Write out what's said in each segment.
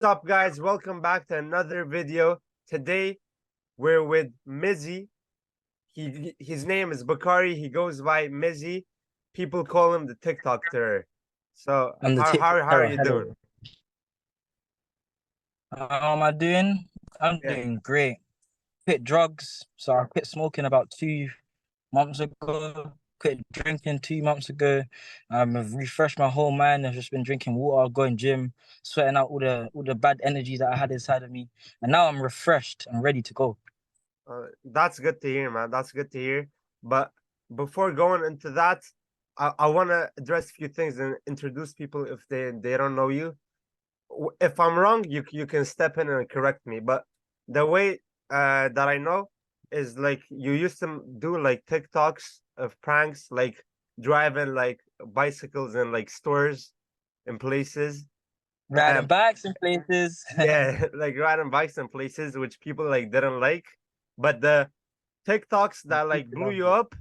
What's up, guys? Welcome back to another video. Today we're with Mizzy. His name is Bakari. He goes by Mizzy. People call him the TikTok terror. So I'm the how are TikTok. you doing? Hello. How am I doing? I'm Yeah. doing great. Quit drugs. So I quit smoking about 2 months ago. Quit drinking 2 months ago. I've refreshed my whole mind. I've just been drinking water, going gym, sweating out all the bad energy that I had inside of me. And now I'm refreshed and ready to go. That's good to hear, man. That's good to hear. But before going into that, I want to address a few things and introduce people if they don't know you. If I'm wrong, you can step in and correct me. But the way that I know is like you used to do like TikToks of pranks, like driving like bicycles in like stores and places. Riding bikes in places. Yeah, like riding bikes in places which people like didn't like. But the TikToks that like blew you up,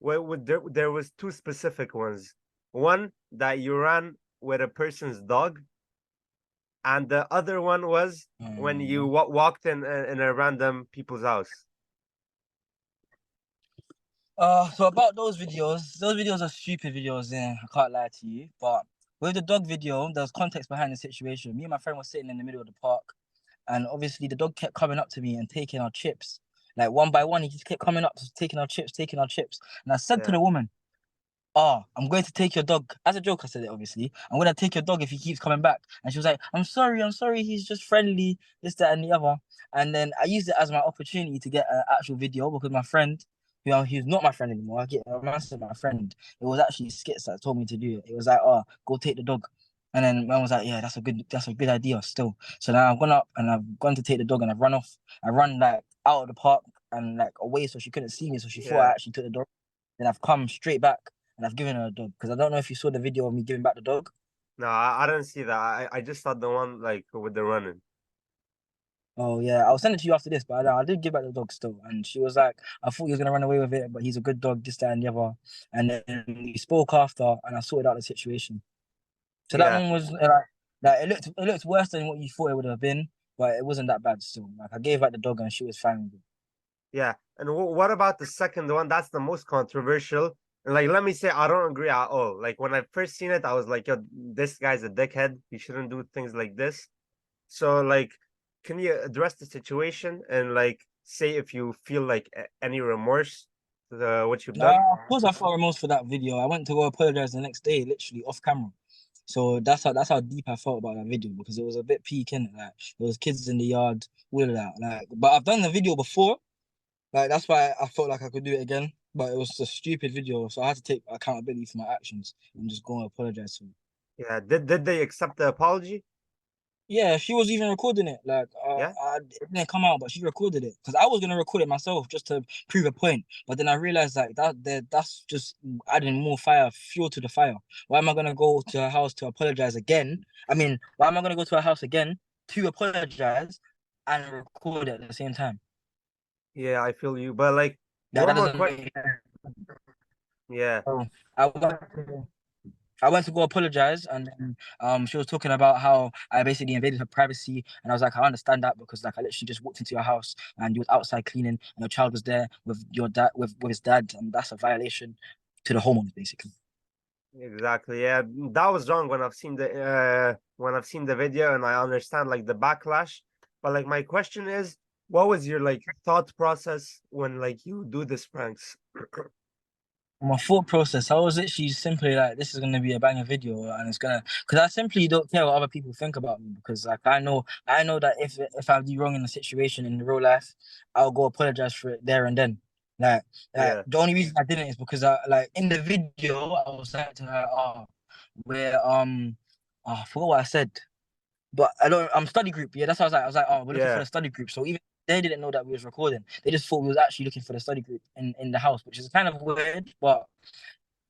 there was two specific ones. One that you ran with a person's dog, and the other one was when you Mhm. walked in a random people's house. So about those videos are stupid videos, yeah, I can't lie to you. But with the dog video, there's context behind the situation. Me and my friend were sitting in the middle of the park, and obviously the dog kept coming up to me and taking our chips. Like one by one, he just kept coming up, taking our chips, taking our chips. And I said to Yeah, the woman, "Oh, I'm going to take your dog." As a joke, I said it obviously. "I'm gonna take your dog if he keeps coming back." And she was like, I'm sorry, he's just friendly, this, that, and the other. And then I used it as my opportunity to get an actual video because my friend, he's not my friend anymore. I said my friend. It was actually Skits that told me to do it. It was like, "Oh, go take the dog." And then man was like, "Yeah, that's a good idea still." So now I've gone up and I've gone to take the dog and I've run off. I run like out of the park and like away so she couldn't see me. So she thought I yeah. actually took the dog. Then I've come straight back and I've given her a dog because I don't know if you saw the video of me giving back the dog. No, I didn't see that. I just saw the one like with the running. Oh yeah, I'll send it to you after this, but I did give back the dog still, and she was like, "I thought he was gonna run away with it, but he's a good dog, this, that, and the other." And then we spoke after, and I sorted out the situation. So that Yeah, one was like it looked worse than what you thought it would have been, but it wasn't that bad still. Like I gave back the dog, and she was fine with it. yeah. And what about the second one? That's the most controversial. And like, let me say, I don't agree at all. Like when I first seen it, I was like, "Yo, this guy's a dickhead. He shouldn't do things like this." So like, can you address the situation and like say if you feel like any remorse to what you've done? Of course, I felt remorse for that video. I went to go apologize the next day, literally off camera. So that's how deep I felt about that video because it was a bit peak in it. Like there was kids in the yard, all of that. Like, but I've done the video before. Like that's why I felt like I could do it again. But it was a stupid video, so I had to take accountability for my actions and just go and apologize to them. Yeah. Did they accept the apology? Yeah, she was even recording it. Like, Yeah. it didn't come out, but she recorded it because I was gonna record it myself just to prove a point. But then I realized like that's just adding more fuel to the fire. Why am I gonna go to her house to apologize again? I mean, why am I gonna go to her house again to apologize and record it at the same time? Yeah, I feel you. But like That one more doesn't question. make sense. Yeah. So I went to go apologize, and then she was talking about how I basically invaded her privacy, and I was like, I understand that because like I literally just walked into your house and you was outside cleaning, and your child was there with your dad with his dad, and that's a violation to the homeowners basically. Exactly. Yeah, that was wrong when I've seen the video and I understand like the backlash. But like my question is, what was your like thought process when like you do this pranks? My thought process, I was literally simply like, this is gonna be a banger video, and it's gonna, because I simply don't care what other people think about me, because like I know that if I do wrong in a situation in real life, I'll go apologize for it there and then. Like, Yeah, the only reason I didn't is because I like in the video I was saying to her, oh, where I forgot what I said, but I don't. I'm study group. Yeah, that's what I was like. I was like, oh, we're looking for yeah, the study group. So even they didn't know that we was recording. They just thought we was actually looking for the study group in the house, which is kind of weird, but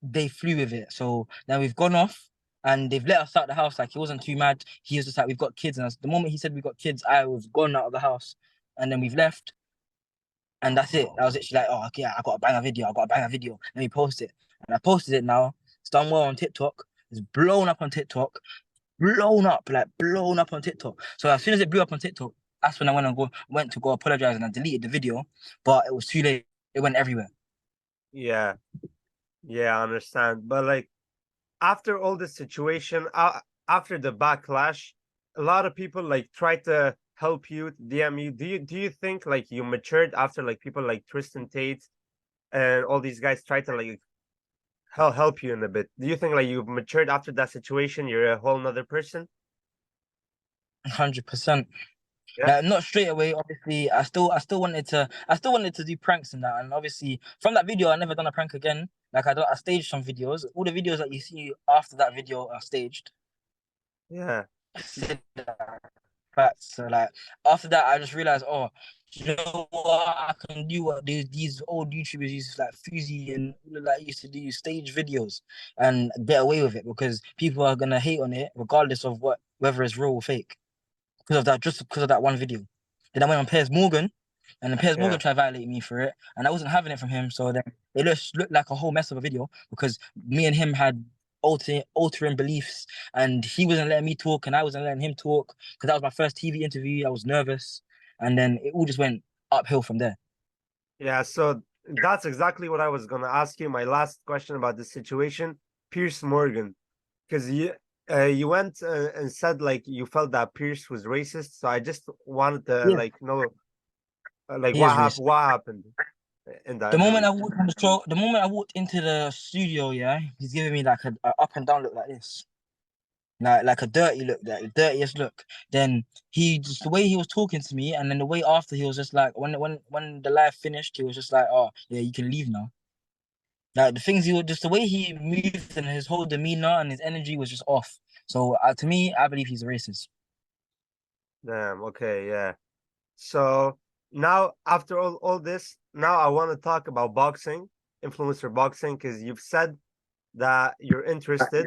they flew with it. So then we've gone off and they've let us out the house. Like he wasn't too mad. He was just like, we've got kids. And the moment he said we got kids, I was gone out of the house. And then we've left. And that's it. I was literally like, oh, okay, I got to bang a video. I got to bang a video. Let me post it. And I posted it now. It's done well on TikTok. It's blown up on TikTok. blown up on TikTok. So as soon as it blew up on TikTok, that's when I went to go apologize and I deleted the video, but it was too late. It went everywhere. Yeah, yeah, I understand. But like after all this situation, after the backlash, a lot of people like try to help you, DM you. Do you think like you matured after like people like Tristan Tate and all these guys try to like help you in a bit? Do you think like you've matured after that situation? You're a whole nother person? 100%. Yeah, Like not straight away, obviously. I still wanted to do pranks and that. And obviously from that video I never done a prank again. Like I staged some videos. All the videos that you see after that video are staged. yeah, Facts. So like after that, I just realized, oh, you know what? I can do what these old YouTubers used to like Fuzi and all of that used to do stage videos and get away with it because people are gonna hate on it regardless of whether it's real or fake because of that, just because of that one video. Then I went on Piers Morgan, and then Piers Morgan yeah. tried to violate me for it, and I wasn't having it from him. So then it just looked like a whole mess of a video because me and him had altering beliefs, and he wasn't letting me talk, and I wasn't letting him talk because that was my first TV interview. I was nervous, and then it all just went uphill from there. Yeah, so that's exactly what I was gonna ask you. My last question about the situation, Pierce Morgan, because you went and said like you felt that Pierce was racist. So I just wanted to Yeah, like know like he is racist. what happened in that The moment interview. I walked on the show, the moment I walked into the studio, yeah, he's giving me like a up and down look like this. Like a dirty look, like the dirtiest look. Then he just the way he was talking to me, and then the way after he was just like when the live finished, he was just like, "Oh yeah, you can leave now." Like the things he would just the way he moved and his whole demeanor and his energy was just off. So to me, I believe he's a racist. Damn. Okay. Yeah. So now after all this, now I want to talk about boxing, influencer boxing, because you've said that you're interested.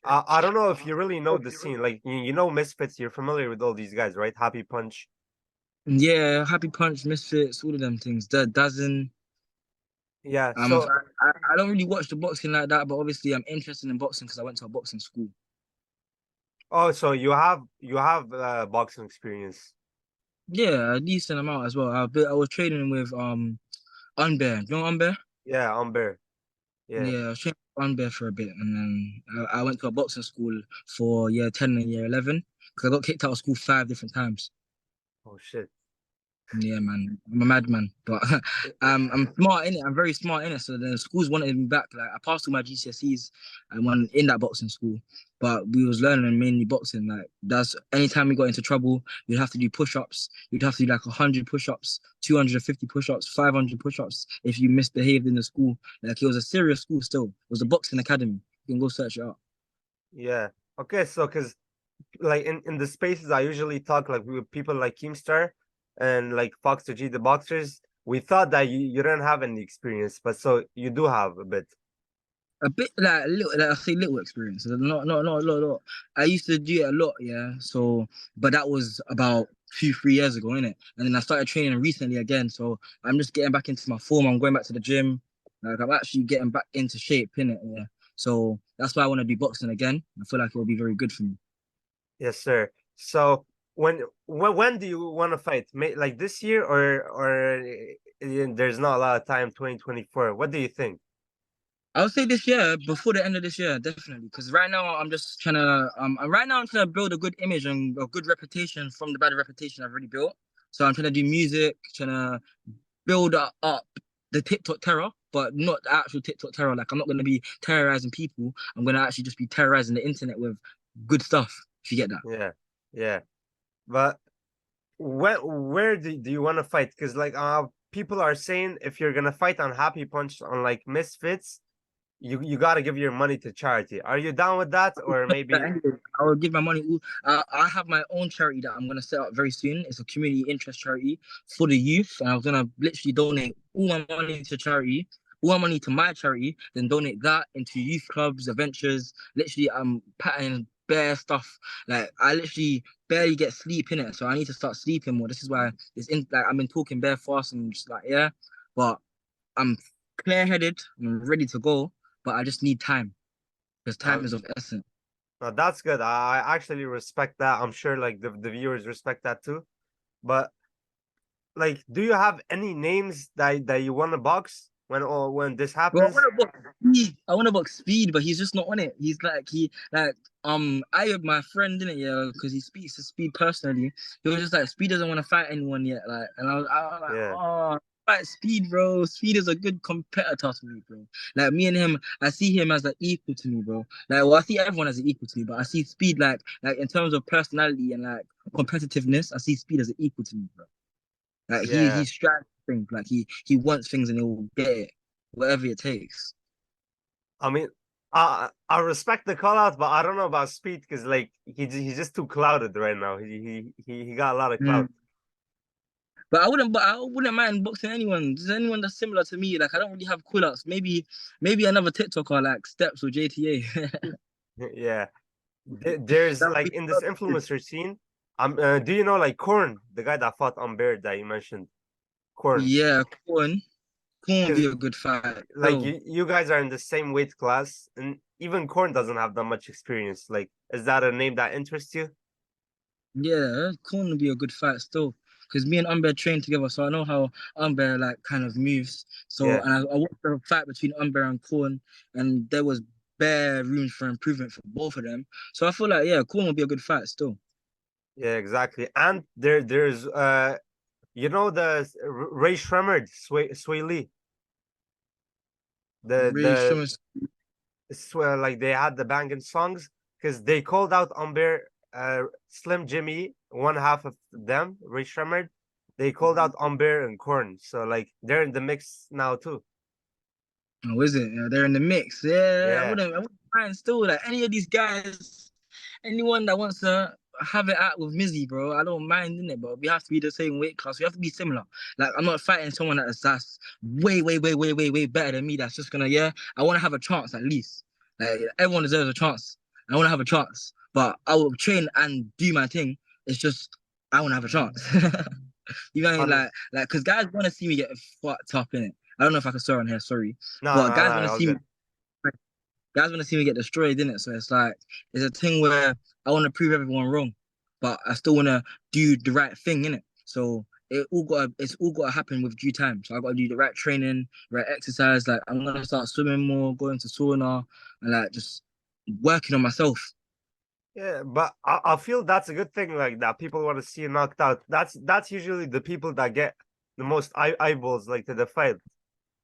I don't know if you really know the scene. Like you know Misfits, you're familiar with all these guys, right? Happy Punch. Yeah, Happy Punch, Misfits, all of them things. That doesn't. Yeah. I'm a, So I don't really watch the boxing like that, but obviously I'm interested in boxing because I went to a boxing school. oh, so you have boxing experience. Yeah, a decent amount as well. I was training with unbaer. You know unbaer? Yeah, unbaer. Yeah. Yeah, I was training with unbaer for a bit, and then I went to a boxing school for year 10 and year 11 because I got kicked out of school 5 different times. Oh shit. Yeah, man, I'm a madman, but I'm smart in it. I'm very smart in it. So the schools wanted me back. Like I passed all my GCSEs and went in that boxing school, but we was learning mainly boxing. Like that's anytime we got into trouble, you'd have to do push-ups. You'd have to do like 100 push-ups, 250 push-ups, 500 push-ups if you misbehaved in the school. Like it was a serious school. Still, it was a boxing academy. You can go search it out. Yeah. Okay, so because like in the spaces I usually talk like with people like Keemstar and like Fox to G the boxers, we thought that you didn't have any experience, but so you do have a bit. A bit like a little, like I say little experience. Not a lot. I used to do it a lot, yeah. So, but that was about 2, 3 years ago, innit? And then I started training recently again. So I'm just getting back into my form. I'm going back to the gym. Like I'm actually getting back into shape, innit? Yeah. So that's why I want to do boxing again. I feel like it will be very good for me. Yes, sir. So when do you want to fight? Like this year or there's not a lot of time, 2024. What do you think? I would say this year, before the end of this year, definitely. Because right now I'm just trying to right now I'm trying to build a good image and a good reputation from the bad reputation I've already built. So I'm trying to do music, trying to build up the TikTok terror, but not the actual TikTok terror. Like I'm not gonna be terrorizing people. I'm gonna actually just be terrorizing the internet with good stuff. If you get that. Yeah. Yeah. But where do you want to fight? Because like people are saying if you're gonna fight on Happy Punch on like Misfits, you got to give your money to charity. Are you down with that or maybe? I will give my money. I have my own charity that I'm gonna set up very soon. It's a community interest charity for the youth, and I was gonna literally donate all my money to charity, all my money to my charity, then donate that into youth clubs, adventures. Literally, I'm patterning bare stuff. Like I literally barely get sleep in it, so I need to start sleeping more. This is why it's in. Like I've been talking bare fast and just like yeah, but I'm clear headed. I'm ready to go, but I just need time because Uh, time is of essence. Now that's good. I actually respect that. I'm sure like the viewers respect that too. But like, do you have any names that you want to box when this Bro, happens? I want to book Speed, but he's just not on it. He's like I have my friend in it, yeah, because he speaks to Speed personally. He was just like, Speed doesn't want to fight anyone yet, like, and I was like, Yeah, oh, fight Speed, bro. Speed is a good competitor to me, bro. Like me and him, I see him as like equal to me, bro. Like, well, I see everyone as an equal to me, but I see Speed like in terms of personality and like competitiveness, I see Speed as an equal to me, bro. Like yeah. he strives for things, like he wants things and he'll get it, whatever it takes. I mean, I respect the call out, but I don't know about Speed because like he's just too clouded right now. He got a lot of Mm. clout. But I wouldn't mind boxing anyone. There's anyone that's similar to me. Like I don't really have call outs. Maybe another TikToker like Steps or JTA. Yeah, there's That would like be in this perfect. influencer scene. Do you know like Corn, the guy that fought unbaer that you mentioned, Corn? Yeah, Corn would Because be a good fight. like So you guys are in the same weight class, and even Corn doesn't have that much experience. Like, is that a name that interests you? yeah, Corn would be a good fight still. Because me and unbaer trained together, so I know how unbaer like kind of moves. So Yeah, and I watched the fight between unbaer and Corn, and there was bare rooms for improvement for both of them. So I feel like yeah, Corn would be a good fight still. yeah, exactly. And there's you know the Ray Shremmerd, Sway Lee, Really, the Shimmer's swear like they had the banging songs because they called out Umber, Slim Jimmy, one half of them, Ray Shremmerd. They called out Umber and Corn, so like they're in the mix now too. Oh, is it? Yeah, they're in the mix. Yeah, Yeah, I wouldn't mind still like any of these guys, anyone that wants to have it out with Mizzy, bro. I don't mind in it, but we have to be the same weight class. We have to be similar. Like I'm not fighting someone that's way better than me. That's just gonna yeah. I want to have a chance at least. Like everyone deserves a chance. I want to have a chance, but I will train and do my thing. It's just I want to have a chance. You know what I mean? honest. Because guys want to see me get fucked up in it. I don't know if I can swear on here, sorry. No, But no, no, all good. guys want to see me get destroyed, innit? So it's like it's a thing where I want to prove everyone wrong, but I still want to do the right thing, innit? So it's all gotta happen with due time. So I gotta do the right training, right exercise. Like I'm gonna start swimming more, going to sauna, and like just working on myself. Yeah, but I feel that's a good thing. Like that, people want to see you knocked out. That's usually the people that get the most eyeballs like to the fight.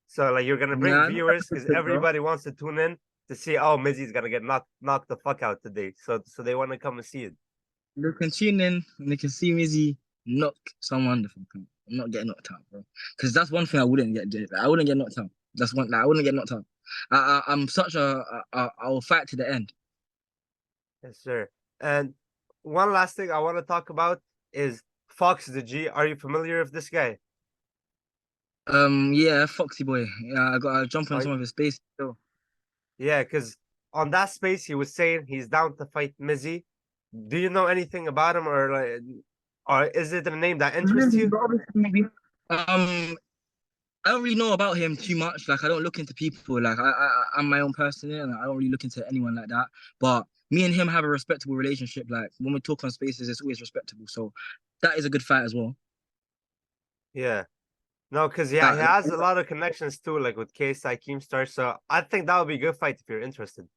So like you're gonna bring Yeah, I know that's viewers a good because thing, bro. everybody wants to tune in to see, oh, Mizzy's gonna get knocked the fuck out today. So they want to come and see it. They can tune in and they can see Mizzy knock someone the fuck out. I'm not getting knocked out, bro. Because that's one thing I wouldn't get. I wouldn't get knocked out. That's one. Like, I wouldn't get knocked out. I'm such I will fight to the end. Yes, sir. And one last thing I want to talk about is Fox the G. Are you familiar with this guy? Yeah, Foxy boy. Yeah, I got to jump on Uh, some of his space. So. yeah, because on that space he was saying he's down to fight Mizzy. Do you know anything about him, or is it a name that interests Really, you? but obviously, I don't really know about him too much. Like, I don't look into people. Like, I'm my own person, and I don't really look into anyone like that. But me and him have a respectable relationship. Like, when we talk on spaces, it's always respectable. So that is a good fight as well. Yeah. No, because yeah, he That has a lot of connections too, like with KSI Keemstar. So I think that would be a good fight if you're interested.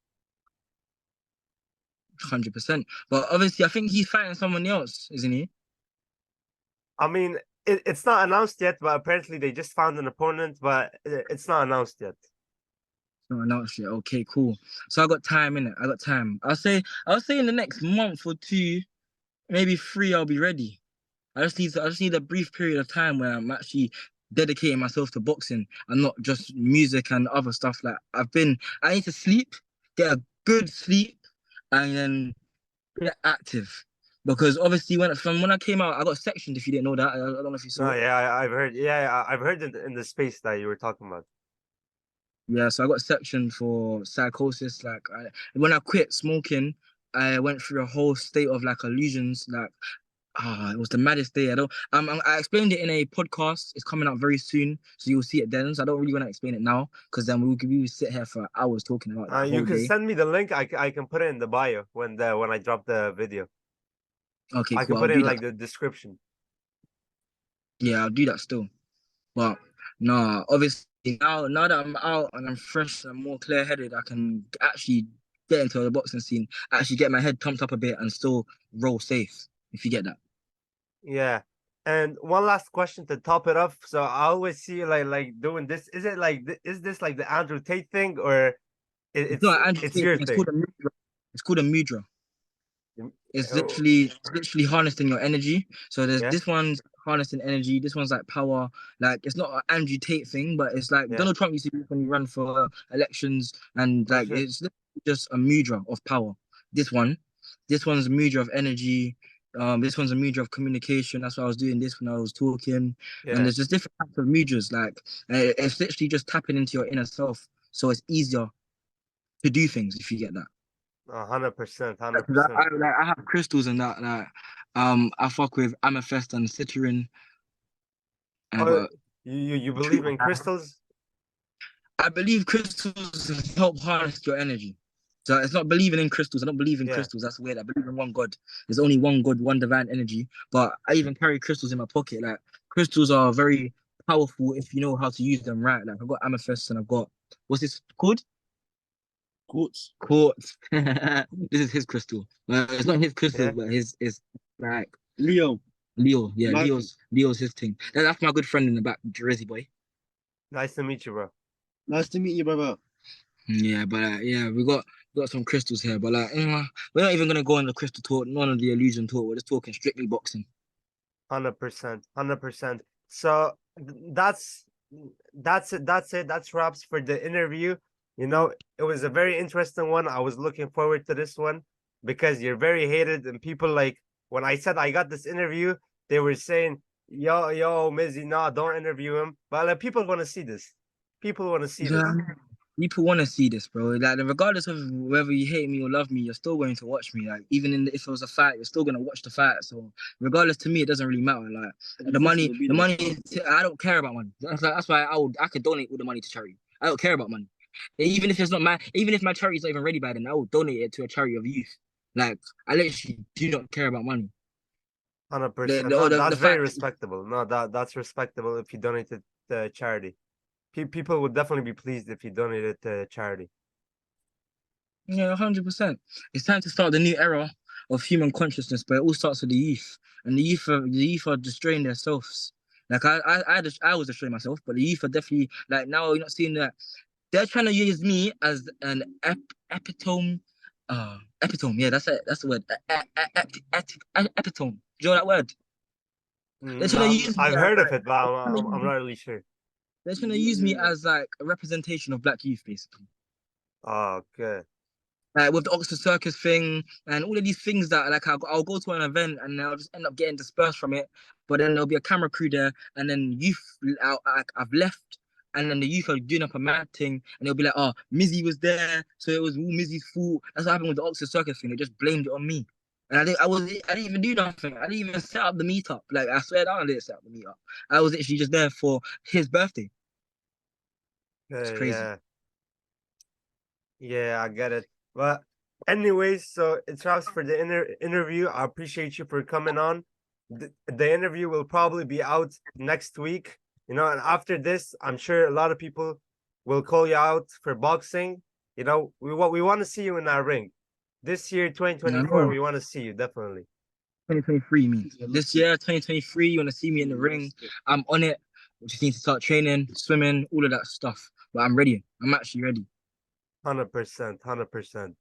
100%. But obviously, I think he's fighting someone else, isn't he? I mean, it's not announced yet, but apparently they just found an opponent, but it's not announced yet. No, announced yet. Okay, cool. So I got time in it. I got time. I'll say in the next month or two, maybe three, I'll be ready. I just need a brief period of time where I'm actually dedicating myself to boxing and not just music and other stuff. I need to sleep, get a good sleep, and then get active. Because obviously, when I came out, I got sectioned. If you didn't know that, I don't know if you saw No, it. yeah, I've heard. Yeah, I've heard in the space that you were talking about. Yeah, so I got sectioned for psychosis. When I quit smoking, I went through a whole state of like illusions. Like It was the maddest day. I explained it in a podcast. It's coming out very soon, so you'll see it then. So I don't really want to explain it now because then we sit here for hours talking about that You whole can day. send me the link. I can put it in the bio when I drop the video. Okay, I cool. can I'll put it in do that. like the description. Yeah, I'll do that still. But nah, obviously now that I'm out and I'm fresh and more clear headed, I can actually get into the boxing scene, actually get my head pumped up a bit and still roll safe. If you get that. Yeah. And one last question to top it off. So I always see you like doing this. Is it like is this like the Andrew Tate thing, or It's not Andrew it's Tate your thing, it's called thing? a mudra. It's called a mudra. Oh, It's literally harnessing your energy. So there's yeah, this one's harnessing energy, this one's like power. Like it's not an Andrew Tate thing, but it's like yeah. Donald Trump used to do when he ran for elections, and Oh like shit. it's literally just a mudra of power. This one, this one's a mudra of energy. This one's a mudra of communication. That's why I was doing this when I was talking. And Yeah. there's just different types of mudras. Like it's literally just tapping into your inner self, so it's easier to do things if you get that. 100%, hundred Because percent. I have crystals and that like I fuck with amethyst and citrine and I Oh, got you true. believe in crystals? I believe crystals help harness your energy. So it's not believing in crystals. I don't believe in Yeah. crystals. That's weird. I believe in one God. There's only one God, one divine energy. But I even carry crystals in my pocket. Like crystals are very powerful if you know how to use them right. Like I've got amethyst and I've got what's this called? Quartz. Quartz. This is his crystal. It's not his crystal, Yeah. but his is like Leo. Leo. Yeah, Mikey. Leo's his thing. That's my good friend in the back, Jersey boy. Nice to meet you, bro. Nice to meet you, brother. Yeah, but yeah, we got some crystals here, but like we're not even gonna go on the crystal talk, none of the illusion talk. We're just talking strictly boxing. 100%, 100%. So that's it. That's it. That's wraps for the interview. It was a very interesting one. I was looking forward to this one because you're very hated, and people like when I said I got this interview, they were saying, "Yo, Mizzy, nah, don't interview him." But like, people want to see this. People want to see Yeah, this. people want to see this, bro. Like, regardless of whether you hate me or love me, you're still going to watch me. Like, even if it was a fight, you're still gonna watch the fight. So, regardless to me, it doesn't really matter. Like, And of course it'll be the there. money. I don't care about money. That's why I could donate all the money to charity. I don't care about money. Even if my charity is not even ready by then, I will donate it to a charity of youth. Like, I literally do not care about money. 100%. No, The that's very fact, respectable. No, that's respectable if you donate it to charity. People would definitely be pleased if you donate it to charity. yeah, 100%. It's time to start the new era of human consciousness, but it all starts with the youth, and the youth are destroying themselves. Like I was destroying myself, but the youth are definitely like now you're not seeing that they're trying to use me as an epitome. Epitome. Yeah, that's it. That's the word. Epitome. Do you know that word? They're trying to use me I've as heard of like it, but I'm not really sure. they're trying to use me as like a representation of black youth, basically. Oh, okay. With the Oxford Circus thing and all of these things that like I'll go to an event and I'll just end up getting dispersed from it. But then there'll be a camera crew there, and then youth I've left, and then the youth are doing up a mad thing, and they'll be like, "Oh, Mizzy was there, so it was all Mizzy's fault." That's what happened with the Oxford Circus thing. They just blamed it on me, and I didn't even do nothing. I didn't even set up the meetup. Like I swear down, I didn't set up the meetup. I was actually just there for his birthday. It's crazy. Yeah, yeah, I get it. But anyways, so it's wraps for the interview. I appreciate you for coming on. The interview will probably be out next week. And after this, I'm sure a lot of people will call you out for boxing. We want to see you in our ring this year, I 2024. know. We want to see you definitely. 2023 means this year, 2023, you want to see me in the ring. I'm on it. We just need to start training, swimming, all of that stuff. But I'm ready. I'm actually ready. 100%, 100%.